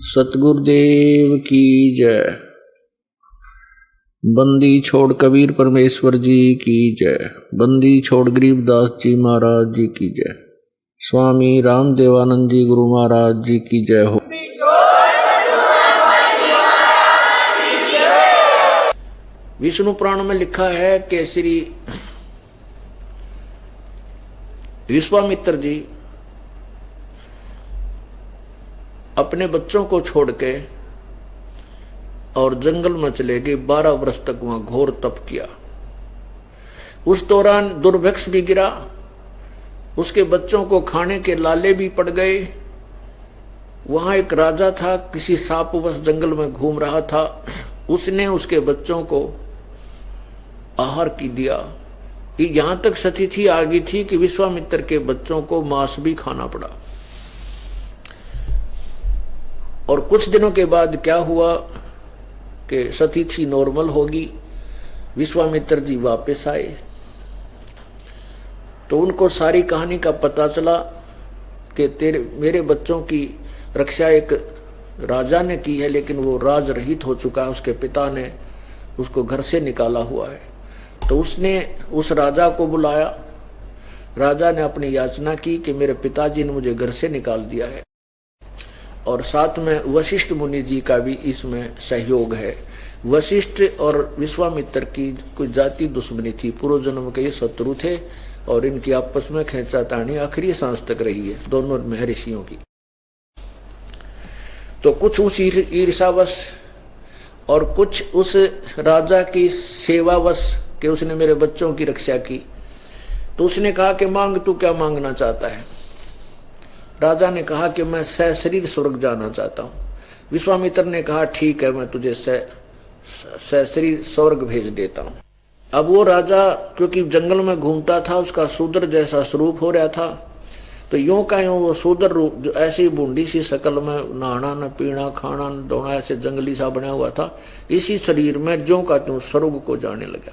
सतगुरुदेव की जय। बंदी छोड़ कबीर परमेश्वर जी की जय। बंदी छोड़ गरीबदास जी महाराज जी की जय। स्वामी रामदेवानंद जी गुरु महाराज जी की जय हो। विष्णु पुराण में लिखा है कि श्री विश्वामित्र जी अपने बच्चों को छोड़ के और जंगल में चले गए। 12 वर्ष तक वहां घोर तप किया। उस दौरान दुर्भिक्ष भी गिरा, उसके बच्चों को खाने के लाले भी पड़ गए। वहां एक राजा था, किसी सापवश जंगल में घूम रहा था। उसने उसके बच्चों को आहार की दिया। यहां तक स्थिति आ गई थी कि विश्वामित्र के बच्चों को मांस भी खाना पड़ा। और कुछ दिनों के बाद क्या हुआ कि स्थिति नॉर्मल होगी। विश्वामित्र जी वापस आए तो उनको सारी कहानी का पता चला कि मेरे बच्चों की रक्षा एक राजा ने की है, लेकिन वो राज रहित हो चुका है। उसके पिता ने उसको घर से निकाला हुआ है। तो उसने उस राजा को बुलाया। राजा ने अपनी याचना की कि मेरे पिताजी ने मुझे घर से निकाल दिया है। और साथ में वशिष्ठ मुनि जी का भी इसमें सहयोग है। वशिष्ठ और विश्वामित्र की कोई जाति दुश्मनी थी, पूर्व जन्म के ये शत्रु थे और इनकी आपस में खींचातानी आखिरी सांस तक रही है, दोनों महर्षियों की। तो कुछ उस ईर्षावश और कुछ उस राजा की सेवावश कि उसने मेरे बच्चों की रक्षा की। तो उसने कहा कि मांग, तू क्या मांगना चाहता है? राजा ने कहा कि मैं सशरीर स्वर्ग जाना चाहता हूं। विश्वामित्र ने कहा ठीक है, मैं तुझे सशरीर स्वर्ग भेज देता हूं। अब वो राजा क्योंकि जंगल में घूमता था, उसका शूद्र जैसा स्वरूप हो रहा था। तो यूं का यूं वो शूद्र रूप, जो ऐसी बूंदी सी शकल में, नहाना न पीना खाना न दौड़ना, ऐसे जंगली सा बना हुआ था। इसी शरीर में ज्यों का त्यों स्वर्ग को जाने लगा।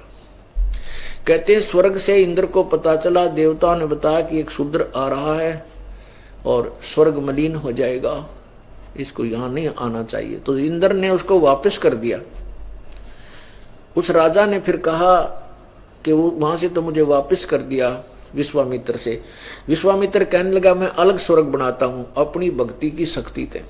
कहते हैं स्वर्ग से इंद्र को पता चला, देवताओं ने बताया कि एक शूद्र आ रहा है और स्वर्ग मलिन हो जाएगा, इसको यहां नहीं आना चाहिए। तो इंद्र ने उसको वापस कर दिया। उस राजा ने फिर कहा कि वो वहां से तो मुझे वापस कर दिया विश्वामित्र से। विश्वामित्र कहने लगा मैं अलग स्वर्ग बनाता हूं अपनी भक्ति की शक्ति से।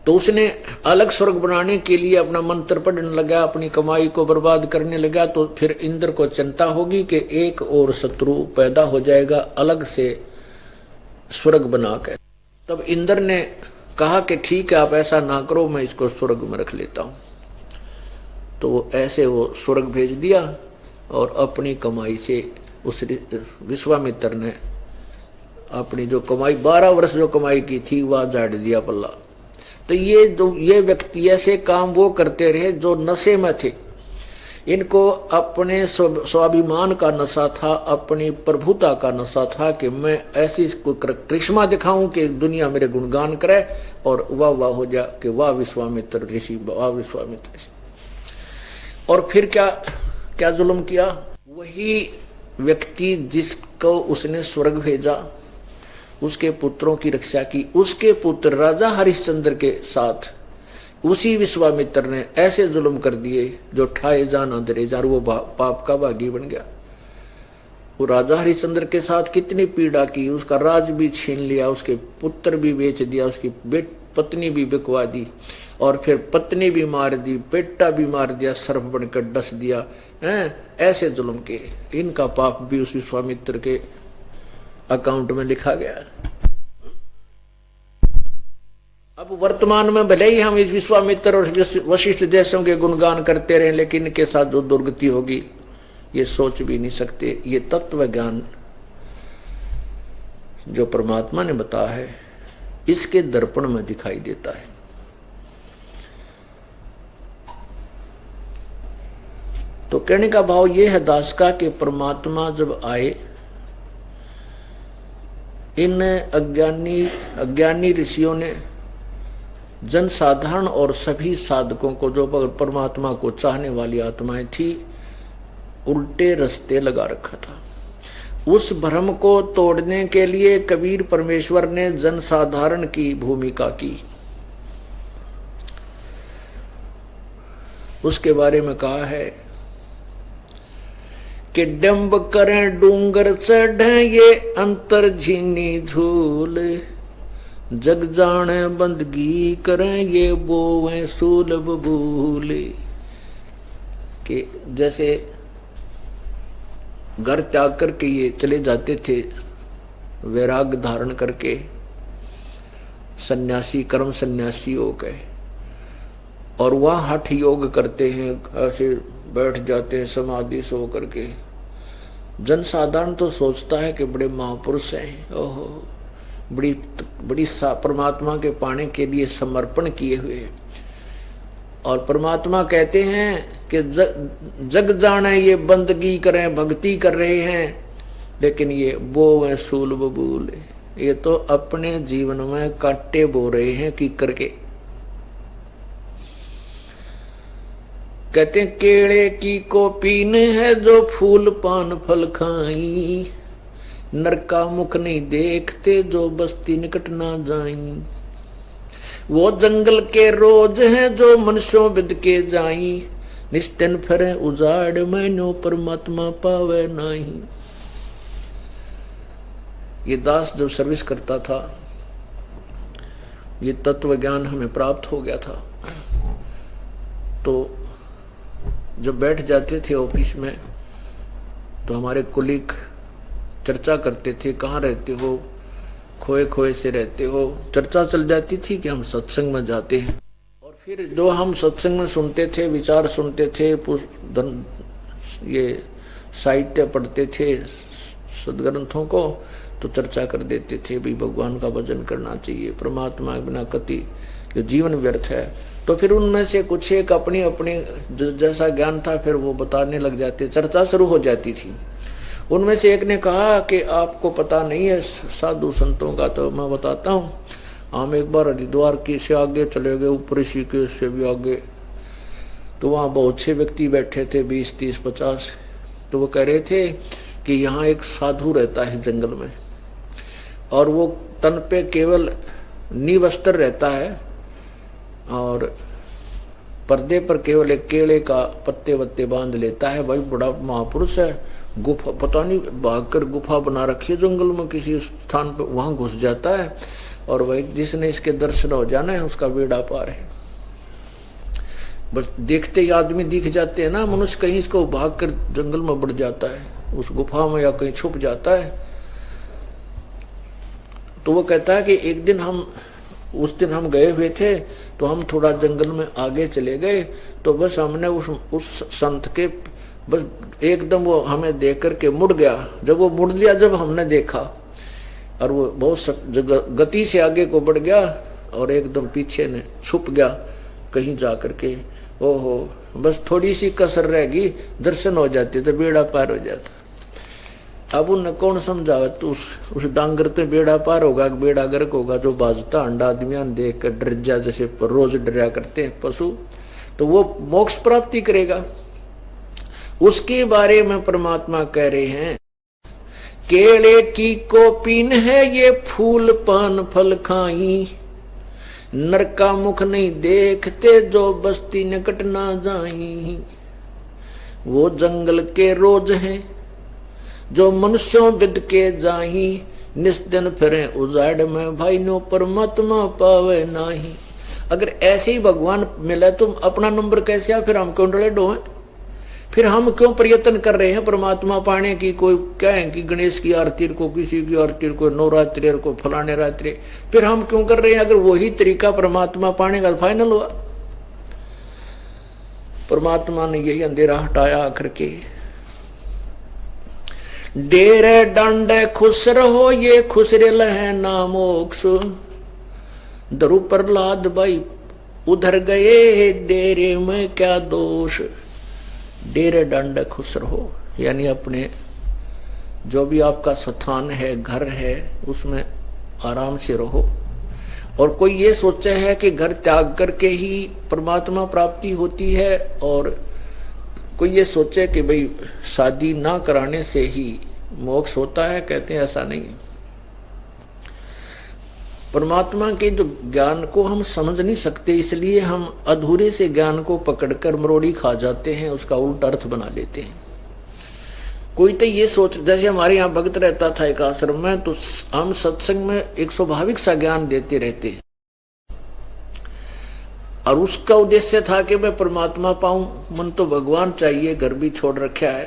तो उसने अलग स्वर्ग बनाने के लिए अपना मंत्र पढ़ने लगा, अपनी कमाई को बर्बाद करने लगा। तो फिर इंद्र को चिंता होगी कि एक और शत्रु पैदा हो जाएगा अलग से स्वर्ग बनाकर। तब इंद्र ने कहा कि ठीक है, आप ऐसा ना करो, मैं इसको स्वर्ग में रख लेता हूं। तो ऐसे वो स्वर्ग भेज दिया और अपनी कमाई से उस विश्वामित्र ने अपनी जो कमाई 12 वर्ष जो कमाई की थी वह झाड़ दिया पल्ला। तो ये व्यक्ति ऐसे काम वो करते रहे जो नशे में थे। इनको अपने स्वाभिमान का नशा था, अपनी प्रभुता का नशा था कि मैं ऐसी करिश्मा दिखाऊं कि दुनिया मेरे गुणगान करे और वाह वाह हो जा कि वाह विश्वामित्र ऋषि, वाह विश्वामित्र ऋषि। और फिर क्या क्या जुल्म किया? वही व्यक्ति जिसको उसने स्वर्ग भेजा, उसके पुत्रों की रक्षा की। उसके पुत्र राजा हरिश्चंद्र के साथ उसी विश्वामित्र ने ऐसे जुल्म कर दिए जो ठाए जा ना डरे जा, वो पाप का भागी बन गया। वो राजा हरिश्चंद्र के साथ कितनी पीड़ा की, उसका राज भी छीन लिया, उसके पुत्र भी बेच दिया, उसकी पत्नी भी बिकवा दी और फिर पत्नी भी मार दी, बेटा भी मार दिया, सर्प बनकर डस दिया। ऐसे जुल्म के इनका पाप भी उस विश्वामित्र के अकाउंट में लिखा गया। अब वर्तमान में भले ही हम इस विश्वामित्र और वशिष्ठ जैसों के गुणगान करते रहे, लेकिन इनके साथ जो दुर्गति होगी ये सोच भी नहीं सकते। ये तत्व ज्ञान जो परमात्मा ने बताया है इसके दर्पण में दिखाई देता है। तो कहने का भाव यह है दास का कि परमात्मा जब आए, इन अज्ञानी ऋषियों ने जनसाधारण और सभी साधकों को, जो परमात्मा को चाहने वाली आत्माएं थी, उल्टे रास्ते लगा रखा था। उस भ्रम को तोड़ने के लिए कबीर परमेश्वर ने जनसाधारण की भूमिका की। उसके बारे में कहा है कि डंब करें डूंगर चढ़े ये अंतर झीनी झूल, जग जाने बंदगी करें ये बोवें सूल बबूल। कि जैसे घर त्याग करके ये चले जाते थे वैराग धारण करके, सन्यासी कर्म सन्यासी हो गए, और वह हठ योग करते हैं, ऐसे बैठ जाते हैं समाधि सो करके। जनसाधारण तो सोचता है कि बड़े महापुरुष हैं, ओहो बड़ी बड़ी परमात्मा के पाने के लिए समर्पण किए हुए। और परमात्मा कहते हैं कि जग जाने ये बंदगी करें, भक्ति कर रहे हैं, लेकिन ये बोवें सूल बबूल, ये तो अपने जीवन में कांटे बो रहे हैं कि करके। कहते हैं केले की को पीने है जो फूल पान फल खाई, नरका मुख नहीं देखते जो बस्ती निकट ना जाई। वो जंगल के रोज हैं जो मनुष्यों बिद के जाई, निस्तिन फिरे उजाड़ मैनो परमात्मा पावे नहीं। ये दास जब सर्विस करता था, ये तत्व ज्ञान हमें प्राप्त हो गया था, तो जब बैठ जाते थे ऑफिस में तो हमारे कुलीग चर्चा करते थे, कहाँ रहते हो, खोए खोए से रहते हो। चर्चा चल जाती थी कि हम सत्संग में जाते हैं, और फिर जो हम सत्संग में सुनते थे, विचार सुनते थे, ये साहित्य पढ़ते थे सदग्रंथों को, तो चर्चा कर देते थे भाई भगवान का भजन करना चाहिए, परमात्मा के बिना कति ये जीवन व्यर्थ है। तो फिर उनमें से कुछ एक अपनी अपनी जैसा ज्ञान था फिर वो बताने लग जाते, चर्चा शुरू हो जाती थी। उनमें से एक ने कहा कि आपको पता नहीं है साधु संतों का, तो मैं बताता हूँ। हम एक बार हरिद्वार की से आगे चले गए, ऊपर ऋषिकेश से भी आगे, तो वहाँ बहुत से व्यक्ति बैठे थे, 20, 30, 50। तो वो कह रहे थे कि यहाँ एक साधु रहता है जंगल में, और वो तन पे केवल निवस्त्र रहता है, और पर्दे पर केवल एक केले का पत्ते वत्ते बांध लेता है। भाई बड़ा महापुरुष है, गुफा पता नहीं भागकर गुफा बना रखी है जंगल में किसी स्थान पर, वहां घुस जाता है, और वही जिसने इसके दर्शन हो जाना है उसका बेड़ा पार है। बस देखते ही आदमी दिख जाते हैं ना, मनुष्य कहीं इसको भागकर जंगल में बढ़ जाता है, उस गुफा में या कहीं छुप जाता है। तो वो कहता है कि एक दिन उस दिन हम गए हुए थे, तो हम थोड़ा जंगल में आगे चले गए, तो बस हमने उस संत के बस एकदम वो हमें देख करके मुड़ गया। जब वो मुड़ लिया, जब हमने देखा, और वो बहुत गति से आगे को बढ़ गया और एकदम पीछे ने छुप गया कहीं जा करके। ओहो, बस थोड़ी सी कसर रहेगी, दर्शन हो जाते तो बेड़ा पार हो जाता। अब उन्हें कौन समझावे, तो उस डांगर ते बेड़ा पार होगा, बेड़ा गर्क होगा, जो बाजता अंडा आदमियां देख कर डर जा, जैसे रोज डरा करते हैं पशु, तो वो मोक्ष प्राप्ति करेगा। उसके बारे में परमात्मा कह रहे हैं, केले की कोपीन है ये फूल पान फल खाई, नरका मुख नहीं देखते जो बस्ती निकट ना जाई। वो जंगल के रोज हैं जो मनुष्यों बिद के जाही, निस्दिन फिरे उजाड़ में भाई नो परमात्मा पावे नाही। अगर ऐसे ही भगवान मिले तो अपना नंबर कैसे आ, फिर हम क्यों डरे डोए, फिर हम क्यों प्रयत्न कर रहे हैं परमात्मा पाने की। कोई कहें कि गणेश की आरती को, किसी की आरती को, नवरात्रि को, फलाने रात्रि, फिर हम क्यों कर रहे हैं अगर वही तरीका परमात्मा पाने का फाइनल हुआ। परमात्मा ने यही अंधेरा हटाया आखिर के। डेरे डांडे खुश रहो ये खुसरेल है नामोक्ष, दरु प्रहलाद भाई उधर गए डेरे में क्या दोष। डेरे डांडे खुश रहो, यानी अपने जो भी आपका स्थान है, घर है, उसमें आराम से रहो। और कोई ये सोचे है कि घर त्याग करके ही परमात्मा प्राप्ति होती है, और कोई ये सोचे कि भाई शादी ना कराने से ही मोक्ष होता है, कहते हैं ऐसा नहीं है। परमात्मा के जो ज्ञान को हम समझ नहीं सकते, इसलिए हम अधूरे से ज्ञान को पकड़कर मरोड़ी खा जाते हैं, उसका उल्टा अर्थ बना लेते हैं। कोई तो ये सोच, जैसे हमारे यहाँ भक्त रहता था एक आश्रम में, तो हम सत्संग में एक स्वाभाविक सा ज्ञान देते रहते, और उसका उद्देश्य था कि मैं परमात्मा पाऊं, मन तो भगवान चाहिए, घर भी छोड़ रखा है।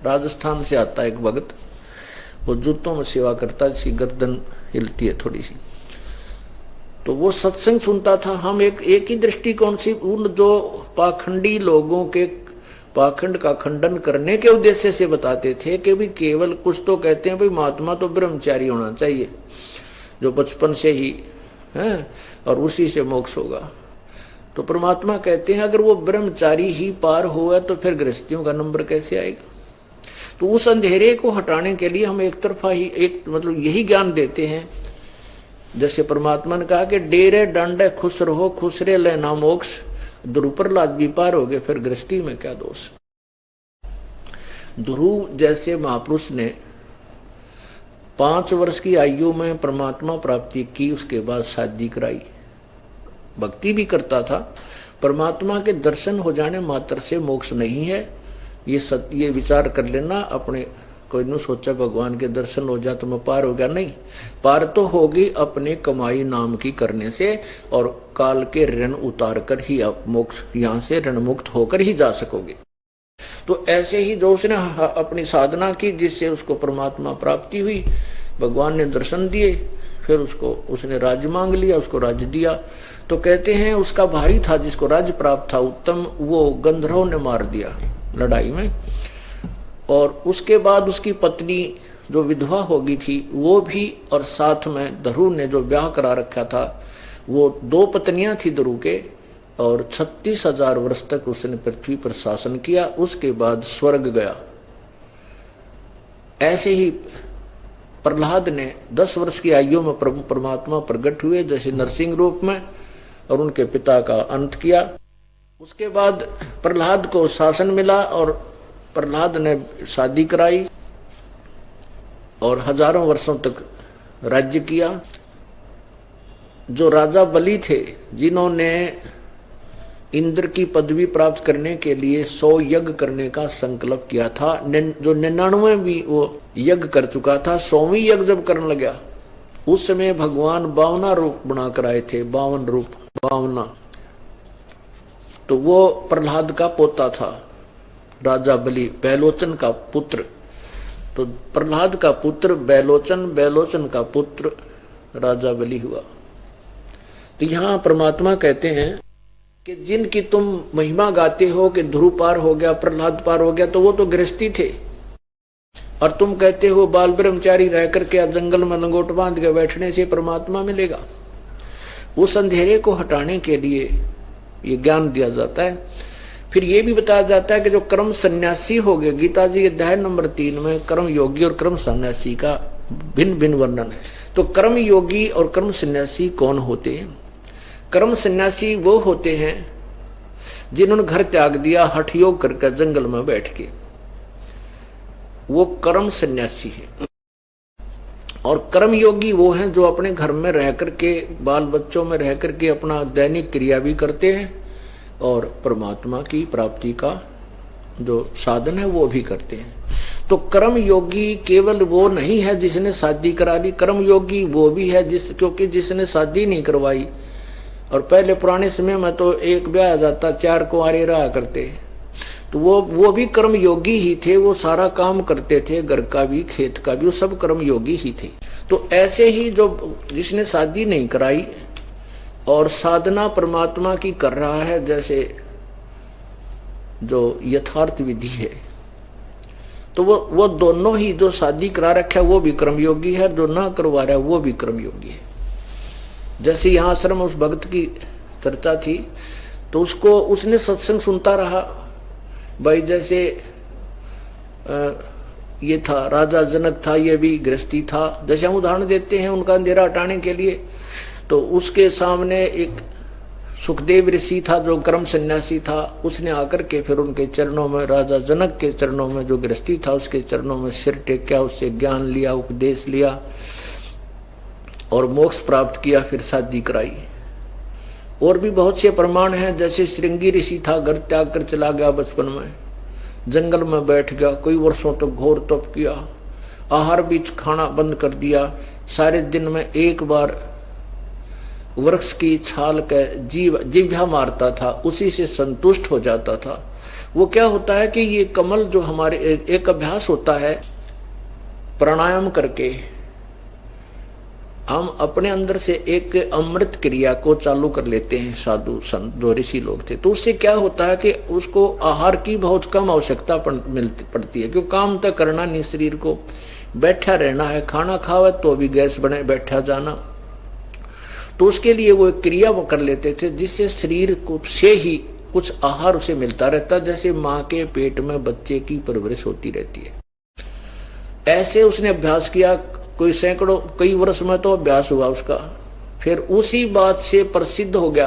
राजस्थान से आता है एक भक्त, वो जूतों में सेवा करता, जिसकी गर्दन हिलती है थोड़ी सी, तो वो सत्संग सुनता था। हम एक ही दृष्टिकोण से उन जो पाखंडी लोगों के पाखंड का खंडन करने के उद्देश्य से बताते थे कि भी केवल कुछ तो कहते हैं भाई महात्मा तो ब्रह्मचारी होना चाहिए, जो बचपन से ही है, और उसी से मोक्ष होगा। तो परमात्मा कहते हैं अगर वो ब्रह्मचारी ही पार हुआ तो फिर गृहस्थियों का नंबर कैसे आएगा। तो उस अंधेरे को हटाने के लिए हम एक तरफा ही मतलब यही ज्ञान देते हैं, जैसे परमात्मा ने कहा कि डेरे डंडे खुश रहो, खुश रे लेना मोक्ष, ध्रुव प्रहलाद भी पार हो गए, फिर गृहस्थी में क्या दोष। ध्रुव जैसे महापुरुष ने 5 वर्ष की आयु में परमात्मा प्राप्ति की, उसके बाद शादी कराई, भक्ति भी करता था। परमात्मा के दर्शन हो जाने मात्र से मोक्ष नहीं है, ये विचार कर लेना अपने। कोई न सोचा भगवान के दर्शन हो जाए तो मैं पार हो गया, नहीं, पार तो होगी अपने कमाई नाम की करने से, और काल के ऋण उतार कर ही आप मोक्ष, यहाँ से ऋण मुक्त होकर ही जा सकोगे। तो ऐसे ही जो उसने अपनी साधना की, जिससे उसको परमात्मा प्राप्ति हुई, भगवान ने दर्शन दिए, फिर उसने राज्य मांग लिया, उसको राज्य दिया। तो कहते हैं उसका भाई था जिसको राज्य प्राप्त था उत्तम, वो गंधर्व ने मार दिया लड़ाई में, और उसके बाद उसकी पत्नी जो विधवा हो गई थी वो भी, और साथ में ध्रुव ने जो ब्याह करा रखा था, वो 2 पत्नियां थी ध्रुव के, और 36,000 वर्ष तक उसने पृथ्वी पर शासन किया। उसके बाद स्वर्ग गया। ऐसे ही प्रहलाद ने 10 वर्ष की आयु में परमात्मा प्रकट हुए जैसे नरसिंह रूप में, और उनके पिता का अंत किया। उसके बाद प्रहलाद को शासन मिला, और प्रहलाद ने शादी कराई और हजारों वर्षों तक राज्य किया। जो राजा बलि थे, जिन्होंने इंद्र की पदवी प्राप्त करने के लिए 100 यज्ञ करने का संकल्प किया था, जो 99 भी वो यज्ञ कर चुका था, 100वीं यज्ञ जब करने लगा, उस समय भगवान 52 रूप बना कर आए थे, 52 रूप, 52। तो वो प्रहलाद का पोता था, राजा बलि, बैलोचन का पुत्र। तो प्रहलाद का पुत्र बैलोचन, बैलोचन का पुत्र राजा बलि हुआ। तो यहाँ परमात्मा कहते हैं कि जिनकी तुम महिमा गाते हो कि ध्रुव पार हो गया, प्रहलाद पार हो गया, तो वो तो गृहस्थी थे, और तुम कहते हो बाल ब्रह्मचारी रह करके जंगल में लंगोट बांध के बैठने से परमात्मा मिलेगा। उस अंधेरे को हटाने के लिए ये ज्ञान दिया जाता है। फिर ये भी बताया जाता है कि जो कर्म सन्यासी हो गए, गीता जी अध्याय नंबर 3 में कर्म योगी और कर्म सन्यासी का भिन्न भिन्न वर्णन है। तो कर्म योगी और कर्म सन्यासी कौन होते हैं? कर्म सन्यासी वो होते हैं जिन्होंने घर त्याग दिया, हठ योग करके जंगल में बैठ के, वो कर्म सन्यासी है। और कर्म योगी वो हैं जो अपने घर में रह करके, बाल बच्चों में रह करके अपना दैनिक क्रिया भी करते हैं, और परमात्मा की प्राप्ति का जो साधन है वो भी करते हैं। तो कर्म योगी केवल वो नहीं है जिसने शादी करा ली, कर्म योगी वो भी है क्योंकि जिसने शादी नहीं करवाई। और पहले पुराने समय में तो एक ब्याह जाता, 4 कुंवारे रहा करते, तो वो भी कर्म योगी ही थे, वो सारा काम करते थे, घर का भी खेत का भी, वो सब कर्म योगी ही थे। तो ऐसे ही जो जिसने शादी नहीं कराई और साधना परमात्मा की कर रहा है, जैसे जो यथार्थ विधि है, तो वो दोनों ही, जो शादी करा रखा है वो भी कर्मयोगी है, जो ना करवा रहा है वो भी कर्मयोगी है। जैसे यहाँ आश्रम उस भक्त की चर्चा थी, तो उसने सत्संग सुनता रहा भाई। जैसे ये था राजा जनक था, ये भी गृहस्थी था। जैसे हम उदाहरण देते हैं उनका अंधेरा हटाने के लिए, तो उसके सामने एक सुखदेव ऋषि था जो कर्म सन्यासी था, उसने आकर के फिर उनके चरणों में, राजा जनक के चरणों में जो गृहस्थी था उसके चरणों में सिर टेक्या, उससे ज्ञान लिया, उपदेश लिया और मोक्ष प्राप्त किया, फिर शादी कराई। और भी बहुत से प्रमाण हैं, जैसे श्रृंगी ऋषि था, घर त्याग कर चला गया बचपन में, जंगल में बैठ गया, कई वर्षों तक घोर तप किया, आहार भी खाना बंद कर दिया, सारे दिन में एक बार वृक्ष की छाल का जिह्वा मारता था, उसी से संतुष्ट हो जाता था। वो क्या होता है कि ये कमल जो हमारे एक अभ्यास होता है, प्राणायाम करके हम अपने अंदर से एक अमृत क्रिया को चालू कर लेते हैं। साधु संत जो ऋषि लोग थे, तो उससे क्या होता है कि उसको आहार की बहुत कम आवश्यकता पड़ती है, क्योंकि काम तक करना नहीं, शरीर को बैठा रहना है, खाना खावे तो भी गैस बने बैठा जाना, तो उसके लिए वो एक क्रिया वो कर लेते थे जिससे शरीर को से ही कुछ आहार उसे मिलता रहता, जैसे माँ के पेट में बच्चे की परवरिश होती रहती है। ऐसे उसने अभ्यास किया, कोई सैकड़ों कई वर्ष में तो अभ्यास हुआ उसका। फिर उसी बात से प्रसिद्ध हो गया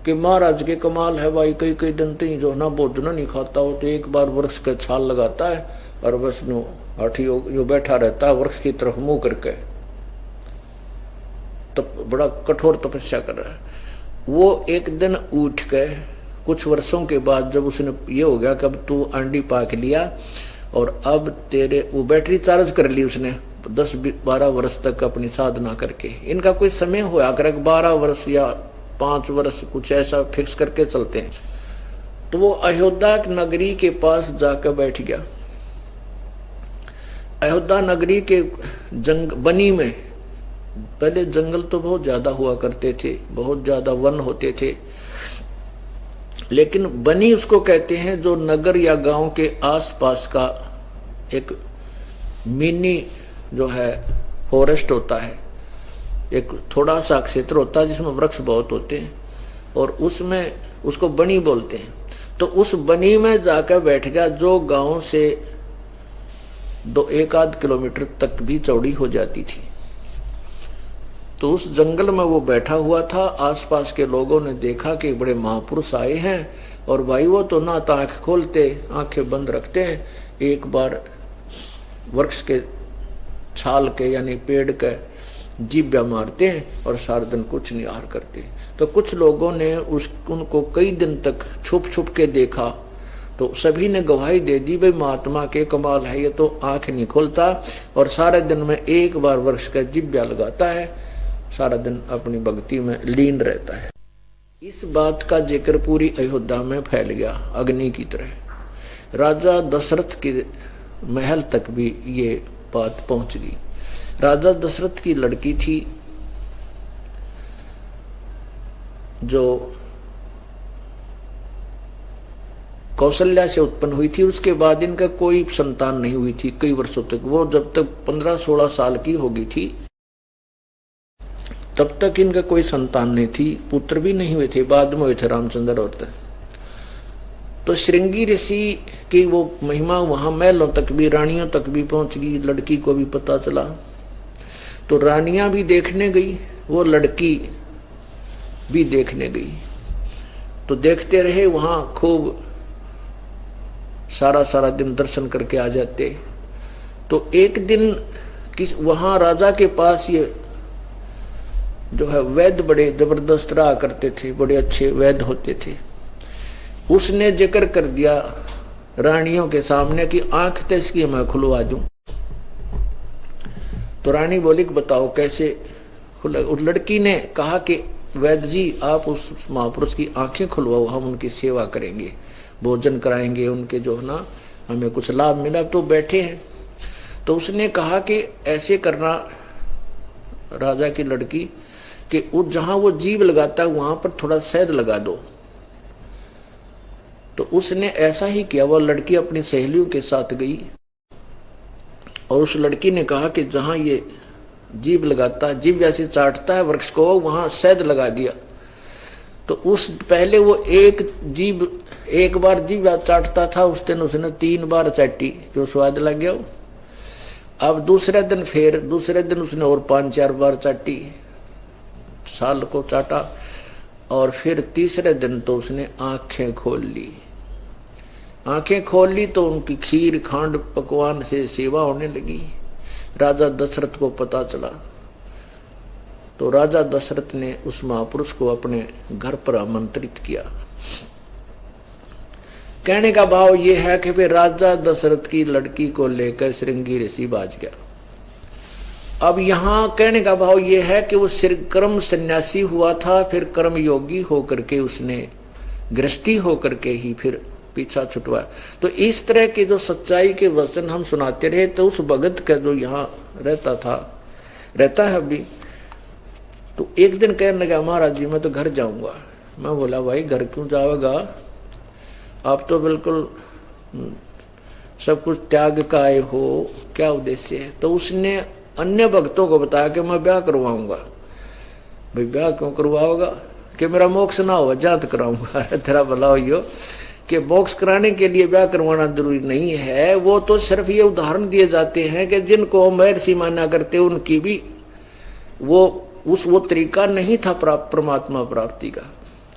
कि महाराज के कमाल है भाई, कई कई दिन तो जो ना भोजन नहीं खाता हो, तो एक बार वृक्ष का छाल लगाता है और बस नो हाथी जो बैठा रहता है वृक्ष की तरफ मुंह करके, तब बड़ा कठोर तपस्या कर रहा है। वो एक दिन उठ के कुछ वर्षों के बाद जब उसने ये हो गया कि अब तू अंडी पाक लिया और अब तेरे वो बैटरी चार्ज कर ली उसने 10-12 वर्ष तक अपनी साधना करके। इनका कोई समय हुआ कर 12 वर्ष या 5 वर्ष कुछ ऐसा फिक्स करके चलते हैं। तो वो अयोध्या नगरी के पास जाकर बैठ गया। अयोध्या नगरी के बनी में, पहले जंगल तो बहुत ज्यादा हुआ करते थे, बहुत ज्यादा वन होते थे, लेकिन बनी उसको कहते हैं जो नगर या गांव के आसपास का एक मिनी जो है फॉरेस्ट होता है, एक थोड़ा सा क्षेत्र होता है जिसमें वृक्ष बहुत होते हैं और उसमें उसको बनी बोलते हैं। तो उस बनी में जाकर बैठ गया जो गांव से 1-आध किलोमीटर तक भी चौड़ी हो जाती थी। तो उस जंगल में वो बैठा हुआ था। आसपास के लोगों ने देखा कि बड़े महापुरुष आए हैं और भाई वो तो ना तो आंख खोलते, आंखें बंद रखते हैं, एक बार वृक्ष के छाल के यानी पेड़ के जिब्या मारते हैं और सारा दिन कुछ नहीं आहार करते। तो कुछ लोगों ने उनको कई दिन तक छुप छुप के देखा, तो सभी ने गवाही दे दी भाई महात्मा के कमाल है, ये तो आंख नहीं खोलता और सारे दिन में एक बार वृक्ष का जिब्या लगाता है, सारा दिन अपनी भक्ति में लीन रहता है। इस बात का जिक्र पूरी अयोध्या में फैल गया अग्नि की तरह। राजा दशरथ के महल तक भी ये बात पहुंच गई। राजा दशरथ की लड़की थी जो कौशल्या से उत्पन्न हुई थी, उसके बाद इनका कोई संतान नहीं हुई थी कई वर्षों तक। वो जब तक 15-16 साल की हो गई थी तब तक इनका कोई संतान नहीं थी, पुत्र भी नहीं हुए थे, बाद में हुए थे रामचंद्र और। तो श्रृंगी ऋषि की वो महिमा वहां महलों तक भी, रानियों तक भी पहुंच गई, लड़की को भी पता चला। तो रानियां भी देखने गई, वो लड़की भी देखने गई। तो देखते रहे वहां, खूब सारा दिन दर्शन करके आ जाते। तो एक दिन वहां राजा के पास ये जो है वैद्य बड़े जबरदस्त रहा करते थे, बड़े अच्छे वैद्य होते थे। उसने जिक्र कर दिया रानियों के सामने कि आंख तो इसकी मैं खुलवा दूं। तो रानी बोली कि बताओ कैसे खुला। उस लड़की ने कहा कि वैद्य जी आप उस महापुरुष की आंखें खुलवाओ, हम उनकी सेवा करेंगे, भोजन कराएंगे, उनके जो है ना हमें कुछ लाभ मिला। तो बैठे हैं। तो उसने कहा कि ऐसे करना राजा की लड़की कि जहां वो जीभ लगाता है वहां पर थोड़ा शहद लगा दो। तो उसने ऐसा ही किया। वह लड़की अपनी सहेलियों के साथ गई और उस लड़की ने कहा कि जहां ये जीभ लगाता, जीभ वैसे चाटता है वृक्ष को, वहां शहद लगा दिया। तो उस पहले वो एक बार जीभ चाटता था, उस दिन उसने 3 बार चाटी, जो स्वाद लग गया। अब दूसरे दिन उसने और 5-4 बार चाटी, साल को चाटा। और फिर तीसरे दिन तो उसने आंखें खोल ली। आंखें खोल ली तो उनकी खीर खांड पकवान से सेवा होने लगी। राजा दशरथ को पता चला तो राजा दशरथ ने उस महापुरुष को अपने घर पर आमंत्रित किया। कहने का भाव यह है कि फिर राजा दशरथ की लड़की को लेकर श्रृंगी ऋषि बाज गया। अब यहां कहने का भाव यह है कि वो कर्म सन्यासी हुआ था, फिर कर्म योगी होकर के उसने गृहस्थी होकर के ही फिर पीछा छुटवाया। तो इस तरह के जो सच्चाई के वचन हम सुनाते रहे, तो उस भगत का जो यहाँ रहता है अभी, तो एक दिन कहने लगा महाराज जी मैं तो घर जाऊंगा। मैं बोला भाई घर क्यों जाओगा, आप तो बिल्कुल सब कुछ त्याग का आए हो, क्या उद्देश्य है। तो उसने अन्य भक्तों को बताया कि मैं ब्याह करवाऊंगा। भाई ब्याह क्यों करवाओगा, कि मेरा मोक्ष ना हो जात कराऊंगा। तेरा भला हो कि मोक्ष कराने के लिए ब्याह करवाना जरूरी नहीं है। वो तो सिर्फ ये उदाहरण दिए जाते हैं कि जिनको महर्षि माना करते उनकी भी वो तरीका नहीं था परमात्मा प्राप्ति का।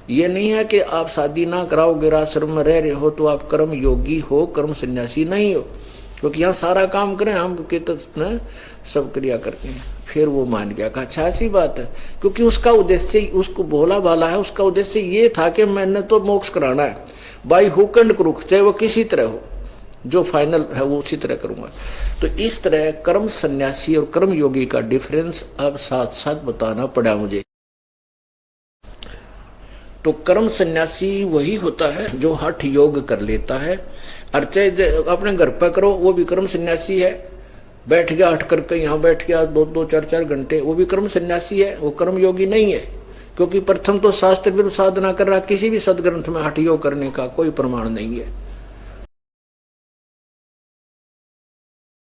ये नहीं है कि आप शादी ना कराओगे, आश्रम में रह रहे हो तो आप कर्म योगी हो, कर्म सन्यासी नहीं हो, क्योंकि यहाँ सारा काम करें हम के तो सब क्रिया करते हैं। फिर वो मान गया, कहा अच्छा ऐसी बात है, क्योंकि उसका उद्देश्य उसको भोला भाला है। उसका उद्देश्य ये था कि मैंने तो मोक्ष कराना है बाई हुक एंड क्रुक, चाहे वो किसी तरह हो, जो फाइनल है वो उसी तरह करूंगा। तो इस तरह कर्म सन्यासी और कर्म योगी का डिफरेंस अब साथ साथ बताना पड़ा मुझे। तो कर्म सन्यासी वही होता है जो हठ योग कर लेता है, और चाहे अपने घर पर करो वो भी कर्म सन्यासी है। बैठ गया हट करके यहाँ बैठ गया 2-2 4-4 घंटे, वो भी कर्म सन्यासी है, वो कर्म योगी नहीं है। क्योंकि प्रथम तो शास्त्र विरुद्ध साधना कर रहा, किसी भी सदग्रंथ में हठ योग करने का कोई प्रमाण नहीं है।